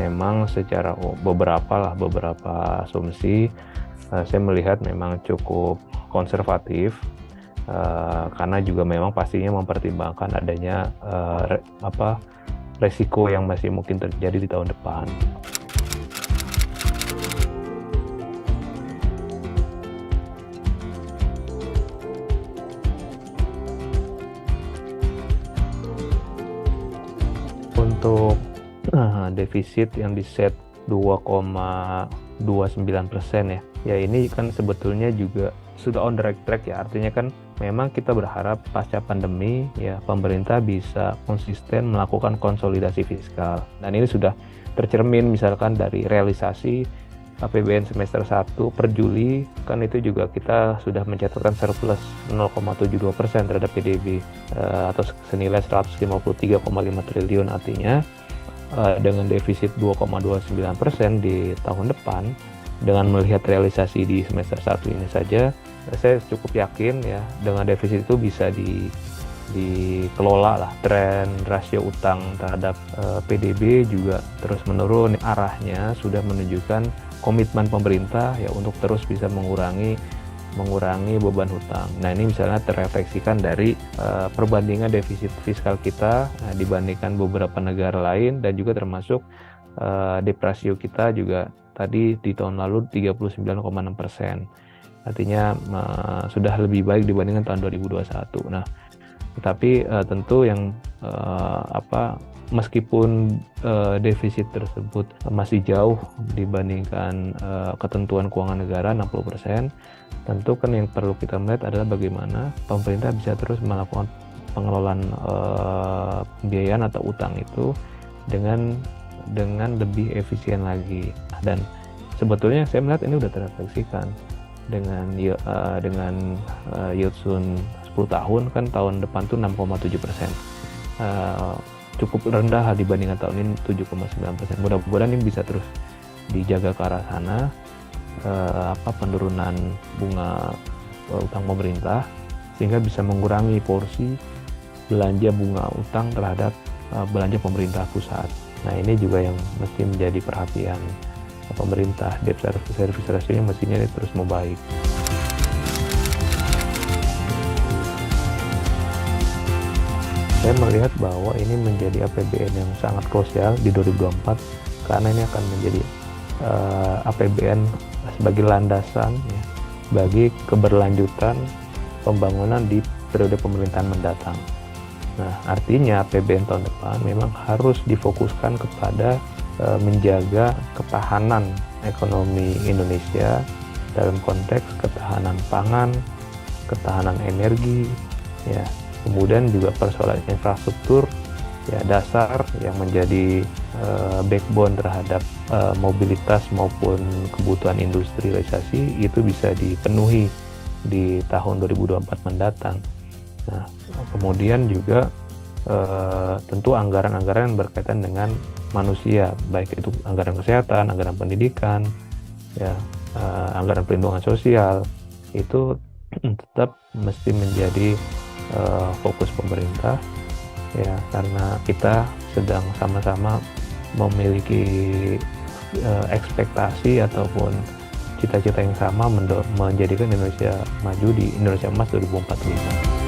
memang secara beberapa asumsi saya melihat memang cukup konservatif, karena juga memang pastinya mempertimbangkan adanya resiko yang masih mungkin terjadi di tahun depan. Untuk defisit yang di-set 2,29% ya ini kan sebetulnya juga sudah on the right track ya, artinya kan memang kita berharap pasca pandemi ya pemerintah bisa konsisten melakukan konsolidasi fiskal, dan ini sudah tercermin misalkan dari realisasi APBN semester 1 per Juli, kan itu juga kita sudah mencatatkan surplus 0,72% terhadap PDB atau senilai 153,5 triliun. Artinya dengan defisit 2,29% di tahun depan, dengan melihat realisasi di semester 1 ini saja, saya cukup yakin ya dengan defisit itu bisa dikelola lah. Tren rasio utang terhadap PDB juga terus menurun, arahnya sudah menunjukkan komitmen pemerintah ya untuk terus bisa mengurangi beban hutang. Nah ini misalnya terrefleksikan dari perbandingan defisit fiskal kita dibandingkan beberapa negara lain, dan juga termasuk debt ratio kita juga tadi di tahun lalu 39,6%. Artinya sudah lebih baik dibandingkan tahun 2021. Nah, tetapi tentu yang meskipun defisit tersebut masih jauh dibandingkan ketentuan keuangan negara 60%, tentu kan yang perlu kita melihat adalah bagaimana pemerintah bisa terus melakukan pengelolaan pembiayaan atau utang itu dengan lebih efisien lagi. Dan sebetulnya saya melihat ini sudah terrefleksikan dengan yield soon 10 tahun kan tahun depan tuh 6,7%. Cukup rendah dibandingkan tahun ini 7,9%. Mudah-mudahan ini bisa terus dijaga ke arah sana, penurunan bunga utang pemerintah, sehingga bisa mengurangi porsi belanja bunga utang terhadap belanja pemerintah pusat. Nah ini juga yang mesti menjadi perhatian pemerintah. Debt service ratio-nya mestinya terus membaik. Saya melihat bahwa ini menjadi APBN yang sangat krusial di 2024, karena ini akan menjadi APBN sebagai landasan ya, bagi keberlanjutan pembangunan di periode pemerintahan mendatang. Nah, artinya APBN tahun depan memang harus difokuskan kepada menjaga ketahanan ekonomi Indonesia dalam konteks ketahanan pangan, ketahanan energi, ya, kemudian juga persoalan infrastruktur ya dasar yang menjadi backbone terhadap mobilitas maupun kebutuhan industrialisasi itu bisa dipenuhi di tahun 2024 mendatang. Nah, kemudian juga tentu anggaran-anggaran yang berkaitan dengan manusia, baik itu anggaran kesehatan, anggaran pendidikan, ya, anggaran perlindungan sosial, itu tetap mesti menjadi fokus pemerintah ya, karena kita sedang sama-sama memiliki ekspektasi ataupun cita-cita yang sama menjadikan Indonesia maju di Indonesia Emas 2045.